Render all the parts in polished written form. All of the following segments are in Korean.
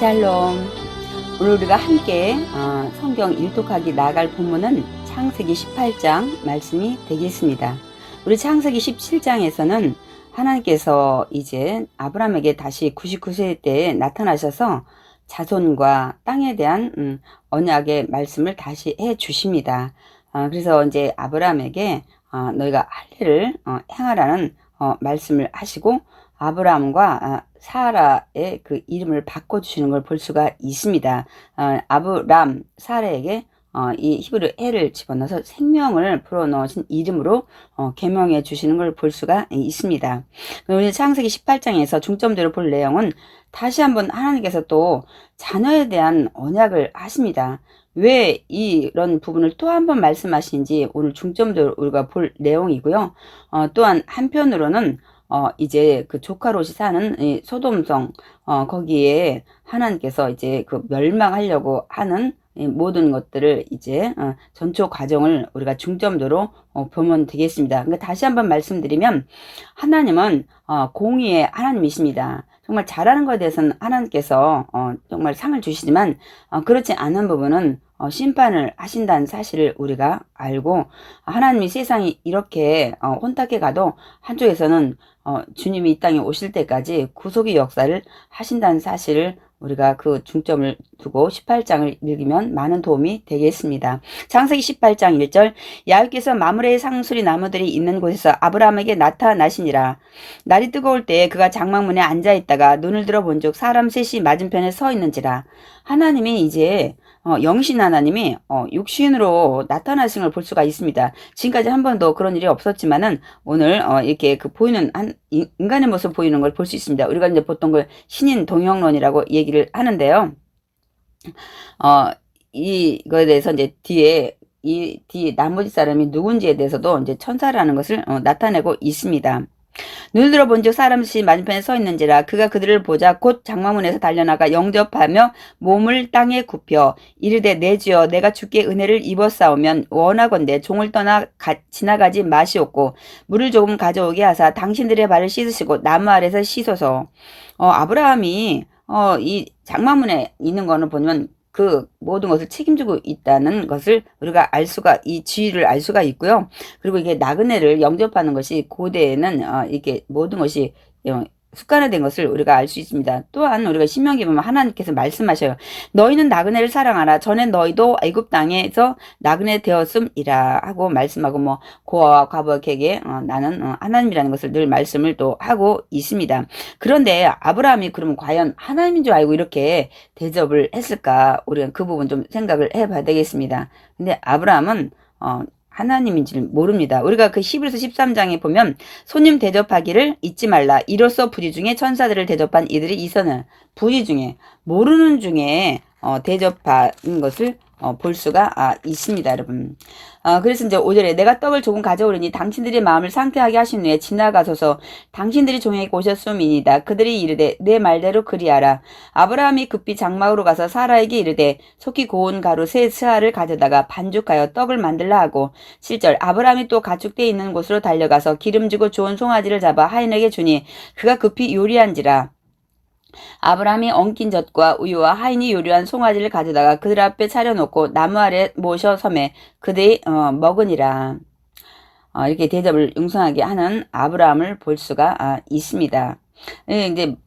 샬롬. 오늘 우리가 함께 성경 일독하기 나아갈 본문은 창세기 18장 말씀이 되겠습니다. 우리 창세기 17장에서는 하나님께서 이제 아브라함에게 다시 99세 때 나타나셔서 자손과 땅에 대한 언약의 말씀을 다시 해 주십니다. 그래서 이제 아브라함에게 너희가 할 일을 행하라는 말씀을 하시고 아브라함과 사라의 그 이름을 바꿔주시는 걸 볼 수가 있습니다. 아브람, 사라에게 이 히브리 해를 집어넣어서 생명을 불어넣으신 이름으로 계명해 주시는 걸 볼 수가 있습니다. 우리 창세기 18장에서 중점적으로 볼 내용은 다시 한번 하나님께서 또 자녀에 대한 언약을 하십니다. 왜 이런 부분을 또 한 번 말씀하시는지 오늘 중점적으로 우리가 볼 내용이고요. 또한 한편으로는 이제 그 조카 롯이 사는 이 소돔성, 거기에 하나님께서 이제 그 멸망하려고 하는 이 모든 것들을 이제 전초 과정을 우리가 중점적으로 보면 되겠습니다. 그러니까 다시 한번 말씀드리면 하나님은 공의의 하나님이십니다. 정말 잘하는 것에 대해서는 하나님께서 정말 상을 주시지만 그렇지 않은 부분은 심판을 하신다는 사실을 우리가 알고 하나님이 세상이 이렇게 혼탁해 가도 한쪽에서는 주님이 이 땅에 오실 때까지 구속의 역사를 하신다는 사실을 우리가 그 중점을 두고 18장을 읽으면 많은 도움이 되겠습니다. 창세기 18장 1절 야훼께서 마므레의 상수리 나무들이 있는 곳에서 아브라함에게 나타나시니라. 날이 뜨거울 때에 그가 장막문에 앉아있다가 눈을 들어 본즉 사람 셋이 맞은편에 서 있는지라. 하나님이 이제 영신 하나님이 육신으로 나타나신 걸 볼 수가 있습니다. 지금까지 한 번도 그런 일이 없었지만은 오늘 이렇게 그 보이는 한 인간의 모습 보이는 걸 볼 수 있습니다. 우리가 이제 보통 걸 신인 동형론이라고 얘기를 하는데요. 이거에 대해서 이제 뒤에 나머지 사람이 누군지에 대해서도 이제 천사라는 것을 나타내고 있습니다. 눈을 들어 본즉 사람이 맞은편에 서 있는지라. 그가 그들을 보자 곧 장막문에서 달려나가 영접하며 몸을 땅에 굽혀 이르되 내 주여 내가 주께 은혜를 입었사오면 원하건대 종을 떠나 지나가지 마시옵고 물을 조금 가져오게 하사 당신들의 발을 씻으시고 나무 아래서 씻어서 아브라함이 이 장막문에 있는 거는 보면 그 모든 것을 책임지고 있다는 것을 우리가 알 수가, 이 지위를 알 수가 있고요. 그리고 이게 나그네를 영접하는 것이 고대에는 이게 모든 것이 습관화된 것을 우리가 알 수 있습니다. 또한 우리가 신명기 보면 하나님께서 말씀하셔요. 너희는 나그네를 사랑하라. 전에 너희도 애굽 땅에서 나그네 되었음이라 하고 말씀하고 뭐 고아와 과부에게 나는 하나님이라는 것을 늘 말씀을 또 하고 있습니다. 그런데 아브라함이 그러면 과연 하나님인 줄 알고 이렇게 대접을 했을까? 우리가 그 부분 좀 생각을 해봐야 되겠습니다. 근데 아브라함은 하나님인지를 모릅니다. 우리가 그 11에서 13장에 보면 손님 대접하기를 잊지 말라. 이로써 부지 중에 천사들을 대접한 이들이 있어는 부지 중에 모르는 중에 대접하는 것을 볼 수가 있습니다, 여러분. 그래서 이제 5절에 내가 떡을 조금 가져오려니 당신들의 마음을 상쾌하게 하신 후에 지나가소서. 당신들이 종에게 오셨음이니이다. 그들이 이르되 내 말대로 그리하라. 아브라함이 급히 장막으로 가서 사라에게 이르되 속히 고운 가루 세 스아를 가져다가 반죽하여 떡을 만들라 하고 7절 아브라함이 또 가축대 있는 곳으로 달려가서 기름지고 좋은 송아지를 잡아 하인에게 주니 그가 급히 요리한지라. 아브라함이 엉킨 젖과 우유와 하인이 요리한 송아지를 가져다가 그들 앞에 차려놓고 나무 아래 모셔 섬에 그들이 먹으니라. 이렇게 대접을 융성하게 하는 아브라함을 볼 수가 있습니다. 이제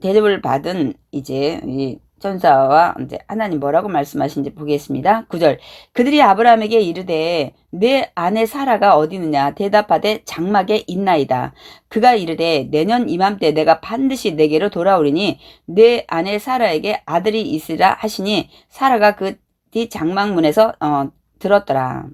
대접을 받은 이제 이 천사와 이제 하나님 뭐라고 말씀하신지 보겠습니다. 9절 그들이 아브라함에게 이르되 내 아내 사라가 어디 있느냐 대답하되 장막에 있나이다. 그가 이르되 내년 이맘때 내가 반드시 내게로 돌아오리니 내 아내 사라에게 아들이 있으라 하시니 사라가 그 뒤 장막문에서 들었더라.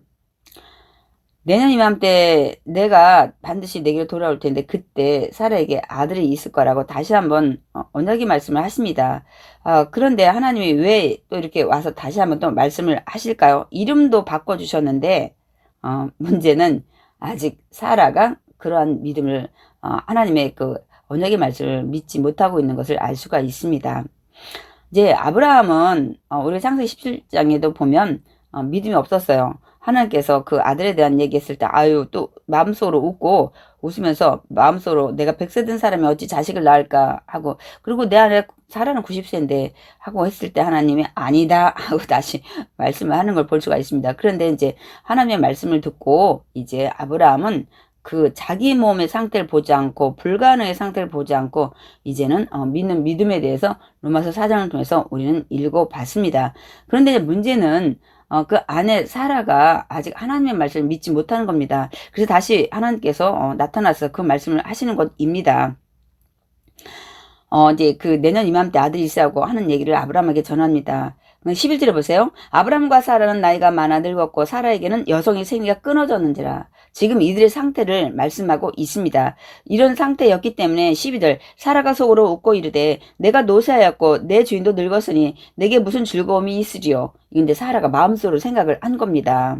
내년 이맘때 내가 반드시 내게로 돌아올 텐데 그때 사라에게 아들이 있을 거라고 다시 한번 언약의 말씀을 하십니다. 그런데 하나님이 왜 또 이렇게 와서 다시 한번 또 말씀을 하실까요? 이름도 바꿔주셨는데 문제는 아직 사라가 그러한 믿음을 하나님의 그 언약의 말씀을 믿지 못하고 있는 것을 알 수가 있습니다. 이제 아브라함은 우리 창세기 17장에도 보면 믿음이 없었어요. 하나님께서 그 아들에 대한 얘기했을 때 또 마음속으로 웃으면서 마음속으로 내가 100세 된 사람이 어찌 자식을 낳을까 하고 그리고 내 안에 사라는 90세인데 하고 했을 때 하나님이 아니다 하고 다시 말씀을 하는 걸 볼 수가 있습니다. 그런데 이제 하나님의 말씀을 듣고 이제 아브라함은 그 자기 몸의 상태를 보지 않고 불가능의 상태를 보지 않고 이제는 믿는 믿음에 대해서 로마서 4장을 통해서 우리는 읽어봤습니다. 그런데 이제 문제는 그 아내 사라가 아직 하나님의 말씀을 믿지 못하는 겁니다. 그래서 다시 하나님께서 나타나서 그 말씀을 하시는 것입니다. 이제 그 내년 이맘때 아들이 있으라고 하는 얘기를 아브라함에게 전합니다. 11절에 보세요. 아브라함과 사라는 나이가 많아 늙었고 사라에게는 여성의 생리가 끊어졌는지라. 지금 이들의 상태를 말씀하고 있습니다. 이런 상태였기 때문에 12절 사라가 속으로 웃고 이르되 내가 노쇠하였고 내 주인도 늙었으니 내게 무슨 즐거움이 있으리요. 이건데 사라가 마음속으로 생각을 한 겁니다.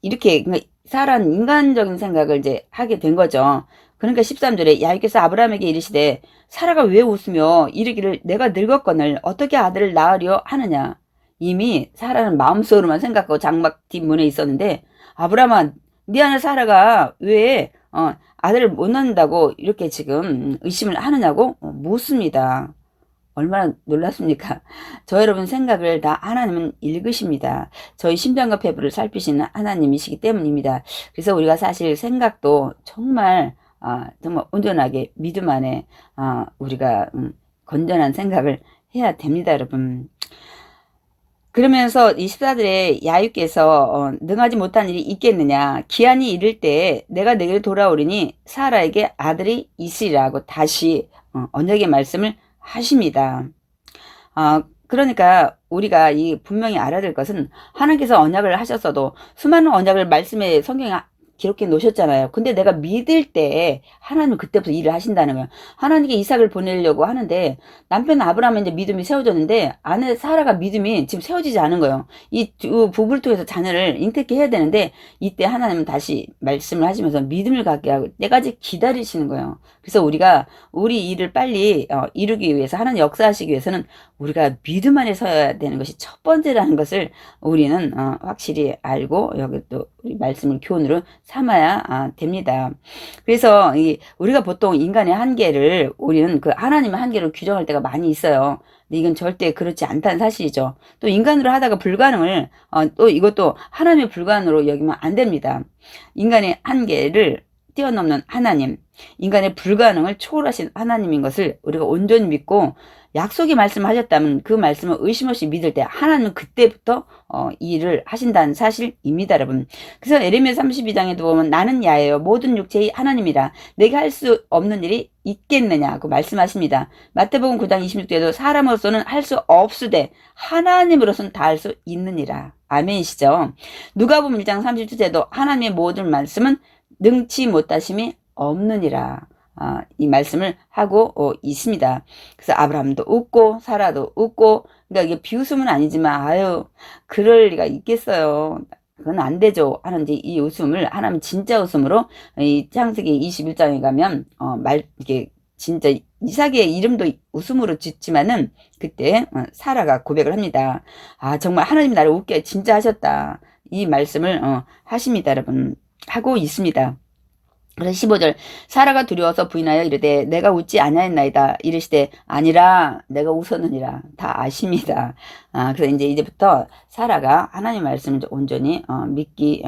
이렇게 사라는 인간적인 생각을 이제 하게 된 거죠. 그러니까 13절에 야훼께서 아브라함에게 이르시되 사라가 왜 웃으며 이르기를 내가 늙었거늘 어떻게 아들을 낳으려 하느냐. 이미 사라는 마음속으로만 생각하고 장막 뒷문에 있었는데 아브라함아 네 아내 사라가 왜 아들을 못 낳는다고 이렇게 지금 의심을 하느냐고 묻습니다. 얼마나 놀랐습니까? 저 여러분 생각을 다 하나님은 읽으십니다. 저희 심장과 폐부를 살피시는 하나님이시기 때문입니다. 그래서 우리가 사실 생각도 정말 온전하게 믿음 안에 우리가 건전한 생각을 해야 됩니다, 여러분. 그러면서 이 14절에 야훼께서 능하지 못한 일이 있겠느냐 기한이 이를 때 내가 내게로 돌아오리니 사라에게 아들이 있으리라고 다시 언약의 말씀을 하십니다. 그러니까 우리가 분명히 알아야 될 것은 하나님께서 언약을 하셨어도 수많은 언약을 말씀에 성경에 기록해 놓으셨잖아요. 근데 내가 믿을 때 하나님은 그때부터 일을 하신다는 거예요. 하나님께 이삭을 보내려고 하는데 남편 아브라함은 이제 믿음이 세워졌는데 아내 사라가 믿음이 지금 세워지지 않은 거예요. 이 두 부부를 통해서 자녀를 잉태케 해야 되는데 이때 하나님은 다시 말씀을 하시면서 믿음을 갖게 하고 때까지 기다리시는 거예요. 그래서 우리가 우리 일을 빨리 이루기 위해서 하나님 역사하시기 위해서는 우리가 믿음 안에 서야 되는 것이 첫 번째라는 것을 우리는 확실히 알고 여기 또 우리 말씀을 교훈으로 삼아야 됩니다. 그래서 우리가 보통 인간의 한계를 우리는 그 하나님의 한계로 규정할 때가 많이 있어요. 근데 이건 절대 그렇지 않다는 사실이죠. 또 인간으로 하다가 불가능을 또 이것도 하나님의 불가능으로 여기면 안 됩니다. 인간의 한계를 뛰어넘는 하나님, 인간의 불가능을 초월하신 하나님인 것을 우리가 온전히 믿고 약속이 말씀하셨다면 그 말씀을 의심 없이 믿을 때 하나님은 그때부터 일을 하신다는 사실입니다, 여러분. 그래서 에레미야 32장에도 보면 나는 야훼요 모든 육체의 하나님이라 내게 할 수 없는 일이 있겠느냐고 말씀하십니다. 마태복음 9장 26절에도 사람으로서는 할 수 없으되 하나님으로서는 다 할 수 있느니라. 아멘이시죠. 누가복음 1장 37절에도 하나님의 모든 말씀은 능치 못하심이 없느니라. 이 말씀을 하고 있습니다. 그래서 아브라함도 웃고 사라도 웃고 그러니까 이게 비웃음은 아니지만 그럴 리가 있겠어요. 그건 안 되죠. 하는 이 웃음을 하나님 진짜 웃음으로 이 창세기 21장에 가면 이게 진짜 이삭의 이름도 웃음으로 짓지만은 그때 사라가 고백을 합니다. 정말 하나님 나를 웃게 진짜 하셨다. 이 말씀을 하십니다, 여러분. 하고 있습니다. 그래서 15절 사라가 두려워서 부인하여 이르되 내가 웃지 아니하였나이다 이르시되 아니라 내가 웃었느니라. 다 아십니다. 그래서 이제부터 사라가 하나님 말씀을 온전히 믿기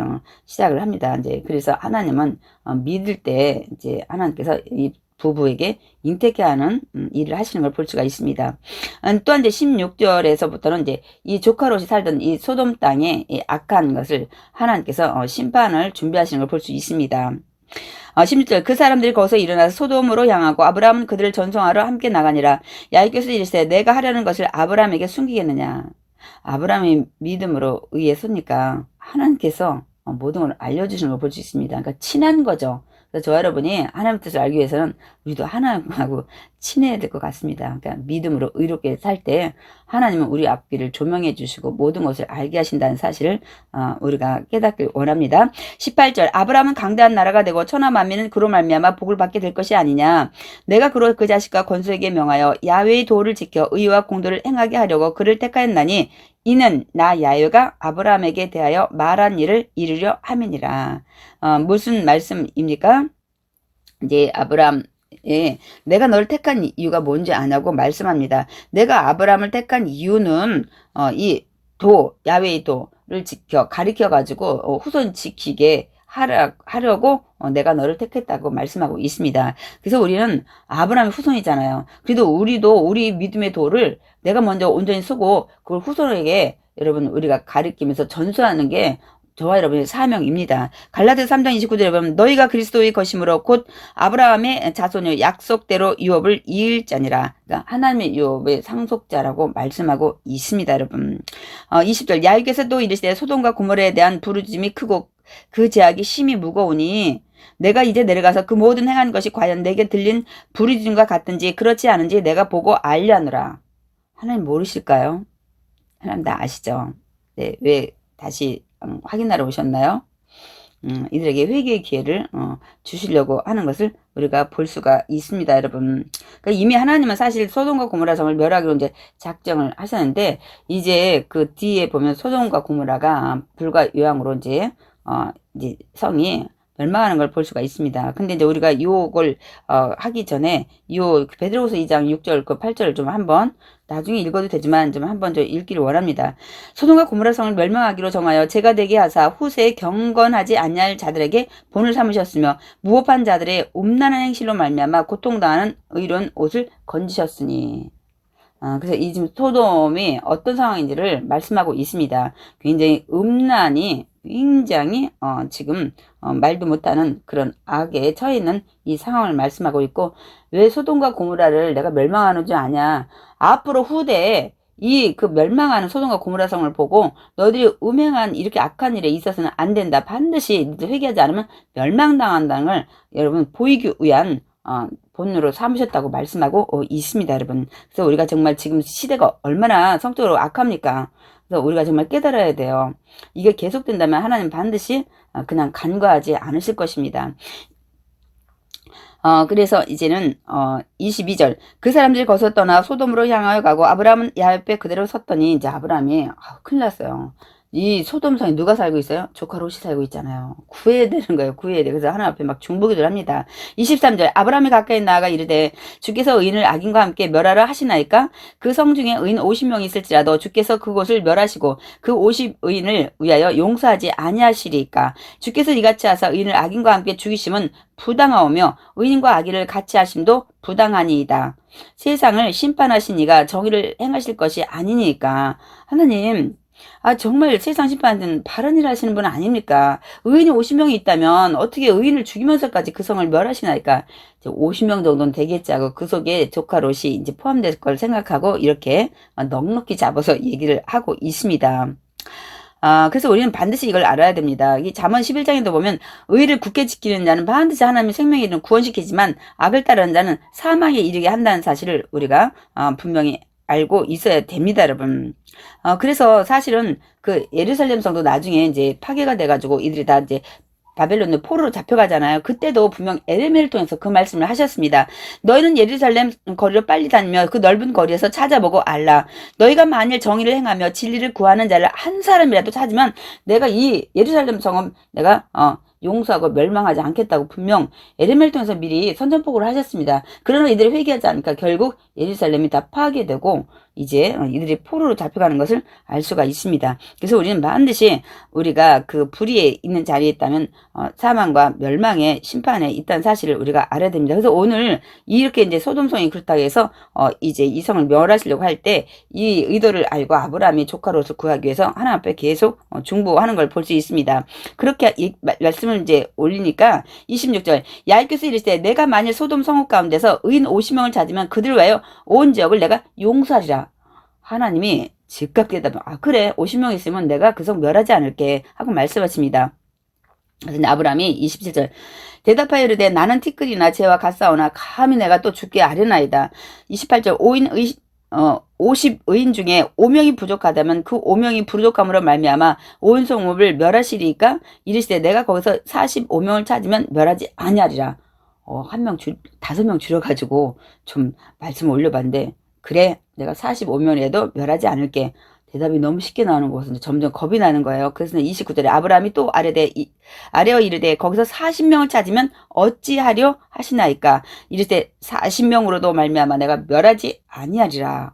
시작을 합니다. 그래서 하나님은 믿을 때 이제 하나님께서 이 부부에게 잉태케 하는 일을 하시는 걸 볼 수가 있습니다. 또한 이제 16절에서부터는 이제 이 조카롯이 살던 이 소돔 땅에 이 악한 것을 하나님께서 심판을 준비하시는 걸 볼 수 있습니다. 16절 그 사람들이 거기서 일어나서 소돔으로 향하고 아브라함은 그들을 전송하러 함께 나가니라. 야훼께서 이르시되 내가 하려는 것을 아브라함에게 숨기겠느냐. 아브라함이 믿음으로 의했으니까 하나님께서 모든 걸 알려주시는 걸 볼 수 있습니다. 그러니까 친한 거죠. 그래서 저와 여러분이 하나님의 뜻을 알기 위해서는 우리도 하나님하고 친해야 될 것 같습니다. 그러니까 믿음으로 의롭게 살 때 하나님은 우리 앞길을 조명해 주시고 모든 것을 알게 하신다는 사실을 우리가 깨닫길 원합니다. 18절 아브라함은 강대한 나라가 되고 천하 만민은 그로 말미암아 복을 받게 될 것이 아니냐. 내가 그로 그 자식과 건수에게 명하여 야훼의 도를 지켜 의와 공도를 행하게 하려고 그를 택하였나니 이는 나 야훼가 아브라함에게 대하여 말한 일을 이루려 함이니라. 무슨 말씀입니까? 이제 아브라함 예, 내가 너를 택한 이유가 뭔지 아냐고 말씀합니다. 내가 아브라함을 택한 이유는 이 야훼의 도를 가리켜 가지고 후손 지키게 하려고 내가 너를 택했다고 말씀하고 있습니다. 그래서 우리는 아브라함의 후손이잖아요. 그래도 우리도 우리 믿음의 도를 내가 먼저 온전히 쓰고 그걸 후손에게 여러분 우리가 가리키면서 전수하는 게 저와 여러분의 사명입니다. 갈라디아서 3장 29절에 보면 너희가 그리스도의 것이므로 곧 아브라함의 자손의 약속대로 유업을 이을 자니라. 그러니까 하나님의 유업의 상속자라고 말씀하고 있습니다. 여러분 20절 야훼께서 또 이르시되 소돔과 고모라에 대한 부르짖음이 크고 그 제약이 심히 무거우니 내가 이제 내려가서 그 모든 행한 것이 과연 내게 들린 부르짖음과 같은지 그렇지 않은지 내가 보고 알려노라. 하나님 모르실까요? 하나님 다 아시죠? 네, 왜 다시 확인하러 오셨나요? 이들에게 회개의 기회를 주시려고 하는 것을 우리가 볼 수가 있습니다, 여러분. 그러니까 이미 하나님은 사실 소돔과 고모라 성을 멸하기로 이제 작정을 하셨는데 이제 그 뒤에 보면 소돔과 고모라가 불과 요양으로 이제 성이 멸망하는 걸 볼 수가 있습니다. 근데 이제 우리가 이걸 하기 전에 베드로후서 2장 6절 그 8절을 좀 한번 나중에 읽어도 되지만 좀 한번 좀 읽기를 원합니다. 소돔과 고모라 성을 멸망하기로 정하여 제가 되게 하사 후세에 경건하지 아니할 자들에게 본을 삼으셨으며 무법한 자들의 음란한 행실로 말미암아 고통당하는 의로운 옷을 건지셨으니. 그래서 이 지금 소돔이 어떤 상황인지를 말씀하고 있습니다. 굉장히 음란이 굉장히 지금 말도 못하는 그런 악에 처해 있는 이 상황을 말씀하고 있고 왜 소돔과 고모라를 내가 멸망하는 줄 아냐. 앞으로 후대에 그 멸망하는 소돔과 고모라 성을 보고 너희들이 음행한 이렇게 악한 일에 있어서는 안 된다. 반드시 회개하지 않으면 멸망당한다는 걸 여러분 보이기 위한 본으로 삼으셨다고 말씀하고 있습니다, 여러분. 그래서 우리가 정말 지금 시대가 얼마나 성적으로 악합니까? 그래서 우리가 정말 깨달아야 돼요. 이게 계속된다면 하나님 반드시 그냥 간과하지 않으실 것입니다. 그래서 이제는 22절 그 사람들이 거기서 떠나 소돔으로 향하여 가고 아브라함은 야훼 앞에 그대로 섰더니 이제 아브라함이 큰일 났어요. 이 소돔성에 누가 살고 있어요? 조카 롯이 살고 있잖아요. 구해야 되는 거예요. 구해야 돼. 그래서 하나님 앞에 막 중보기도를 합니다. 23절 아브라함이 가까이 나아가 이르되 주께서 의인을 악인과 함께 멸하라 하시나이까? 그 성 중에 의인 50명이 있을지라도 주께서 그곳을 멸하시고 그 50의인을 위하여 용서하지 아니하시리까? 주께서 이같이 하사 의인을 악인과 함께 죽이심은 부당하오며 의인과 악인을 같이 하심도 부당하니이다. 세상을 심판하신 이가 정의를 행하실 것이 아니니까. 하나님 정말 세상 심판은 바른 일 하시는 분 아닙니까? 의인이 50명이 있다면 어떻게 의인을 죽이면서까지 그 성을 멸하시나이까? 50명 정도는 되겠지 하고 그 속에 조카 롯이 이제 포함될 걸 생각하고 이렇게 넉넉히 잡아서 얘기를 하고 있습니다. 그래서 우리는 반드시 이걸 알아야 됩니다. 이 잠언 11장에도 보면 의를 굳게 지키는 자는 반드시 하나님의 생명의 이름을 구원시키지만 악을 따르는 자는 사망에 이르게 한다는 사실을 우리가 분명히 알고 있어야 됩니다, 여러분. 그래서 사실은 그 예루살렘 성도 나중에 이제 파괴가 돼가지고 이들이 다 이제 바벨론의 포로로 잡혀가잖아요. 그때도 분명 에레미야를 통해서 그 말씀을 하셨습니다. 너희는 예루살렘 거리로 빨리 다니며 그 넓은 거리에서 찾아보고 알라. 너희가 만일 정의를 행하며 진리를 구하는 자를 한 사람이라도 찾으면 내가 이 예루살렘 성은 내가 용서하고 멸망하지 않겠다고 분명 에레미야를 통해서 미리 선전포고를 하셨습니다. 그러나 이들이 회개하지 않으니까 결국 예루살렘이 다 파괴되고 이제 이들이 포로로 잡혀가는 것을 알 수가 있습니다. 그래서 우리는 반드시 우리가 그 불의에 있는 자리에 있다면 사망과 멸망의 심판에 있다는 사실을 우리가 알아야 됩니다. 그래서 오늘 이렇게 이제 소돔성이 그렇다고 해서 이제 이 성을 멸하시려고 할 때 이 의도를 알고 아브라함이 조카 롯을 구하기 위해서 하나님 앞에 계속 중보하는 걸 볼 수 있습니다. 그렇게 말씀을 이제 올리니까 26절 야훼께서 이르시되 내가 만일 소돔 성읍 가운데서 의인 50명을 찾으면 그들을 위하여 온 지역을 내가 용서하리라. 하나님이 즉각 대답을 그래 50명 있으면 내가 그 성 멸하지 않을게 하고 말씀하십니다. 그래서 아브라함이 27절 대답하여 이르되 나는 티끌이나 재와 같사오나 감히 내가 또 죽게 아뢰나이다. 28절 50의인 중에 5명이 부족하다면 그 5명이 부족함으로 말미암아 온 성읍을 멸하시리까? 이르시되 내가 거기서 45명을 찾으면 멸하지 아니하리라. 한 명 5명 줄여가지고 좀 말씀을 올려봤는데 그래 내가 45명이라도 멸하지 않을게. 대답이 너무 쉽게 나오는 것은 점점 겁이 나는 거예요. 그래서 29절에 아브라함이 또 아뢰어 이르되 거기서 40명을 찾으면 어찌하려 하시나이까. 이를 때 40명으로도 말미암아 내가 멸하지 아니하리라.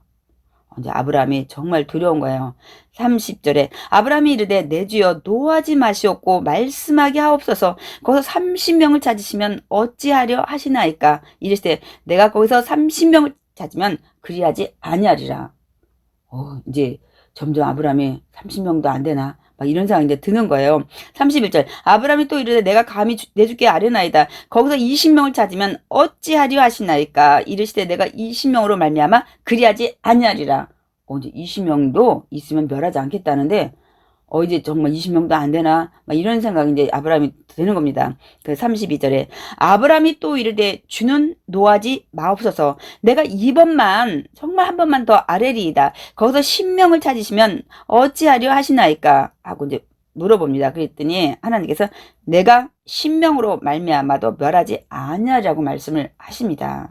이제 아브라함이 정말 두려운 거예요. 30절에 아브라함이 이르되 내 주여 노하지 마시옵고 말씀하게 하옵소서. 거기서 30명을 찾으시면 어찌하려 하시나이까. 이를 때 내가 거기서 30명을 찾으면 그리하지 아니하리라. 이제 점점 아브라함이 30명도 안 되나? 막 이런 생각이 이제 드는 거예요. 31절. 아브라함이 또 이르되 내가 감히 내 주께 아뢰나이다. 거기서 20명을 찾으면 어찌하려 하시나이까. 이르시되 내가 20명으로 말미암아 그리하지 아니하리라. 이제 20명도 있으면 멸하지 않겠다는데 이제 정말 20명도 안 되나? 막 이런 생각이 이제 아브라함이 드는 겁니다. 그 32절에 아브라함이 또 이르되 주는 노하지 마옵소서. 내가 이번만 정말 한 번만 더 아뢰리이다. 거기서 10명을 찾으시면 어찌하려 하시나이까? 하고 이제 물어봅니다. 그랬더니 하나님께서 내가 10명으로 말미암아도 멸하지 아니하리라고 말씀을 하십니다.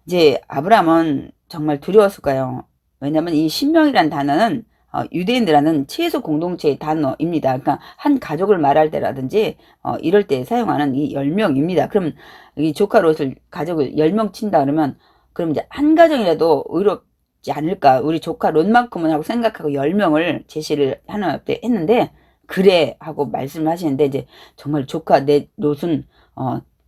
이제 아브라함은 정말 두려웠을 거예요. 왜냐하면 이 10명이라는 단어는 유대인들하는 최소 공동체의 단어입니다. 그러니까 한 가족을 말할 때라든지 이럴 때 사용하는 이 10명입니다. 그럼 이 조카 롯을 가족을 10명 친다 그러면 그럼 이제 한 가정이라도 의롭지 않을까. 우리 조카 롯만큼은 하고 생각하고 10명을 제시를 하나 때 했는데 그래 하고 말씀을 하시는데 이제 정말 조카 내 롯은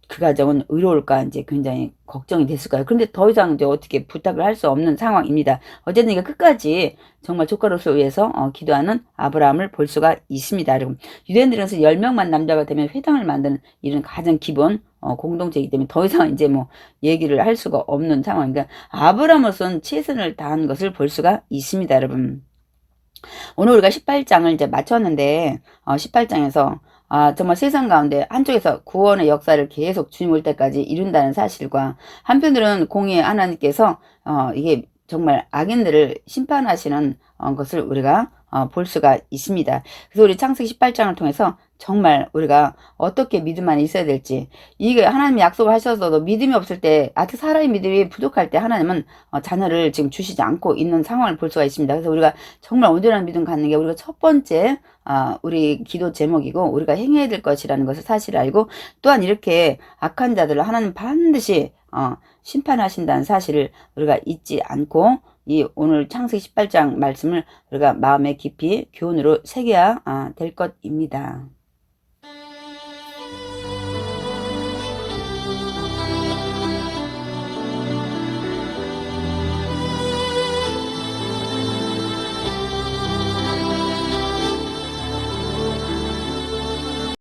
그 가정은 의로울까 이제 굉장히 걱정이 됐을까요? 그런데 더 이상 이제 어떻게 부탁을 할 수 없는 상황입니다. 어쨌든 이게 끝까지 정말 조카로서 위해서 기도하는 아브라함을 볼 수가 있습니다. 그리고 유대인들은 10명만 남자가 되면 회당을 만드는 이런 가장 기본 공동체이기 때문에 더 이상 이제 뭐 얘기를 할 수가 없는 상황이니까 아브라함으로서는 최선을 다한 것을 볼 수가 있습니다, 여러분. 오늘 우리가 18장을 이제 마쳤는데 18장에서 정말 세상 가운데 한쪽에서 구원의 역사를 계속 주님 올 때까지 이룬다는 사실과 한편으로는 공의의 하나님께서 이게 정말 악인들을 심판하시는 것을 우리가 볼 수가 있습니다. 그래서 우리 창세기 18장을 통해서 정말 우리가 어떻게 믿음 안에 있어야 될지, 이게 하나님이 약속을 하셔서도 믿음이 없을 때, 아직 사람의 믿음이 부족할 때 하나님은 자녀를 지금 주시지 않고 있는 상황을 볼 수가 있습니다. 그래서 우리가 정말 온전한 믿음 갖는 게 우리가 첫 번째 우리 기도 제목이고 우리가 행해야 될 것이라는 것을 사실 알고, 또한 이렇게 악한 자들을 하나님 반드시 심판하신다는 사실을 우리가 잊지 않고 이 오늘 창세기 18장 말씀을 우리가 마음에 깊이 교훈으로 새겨야 될 것입니다.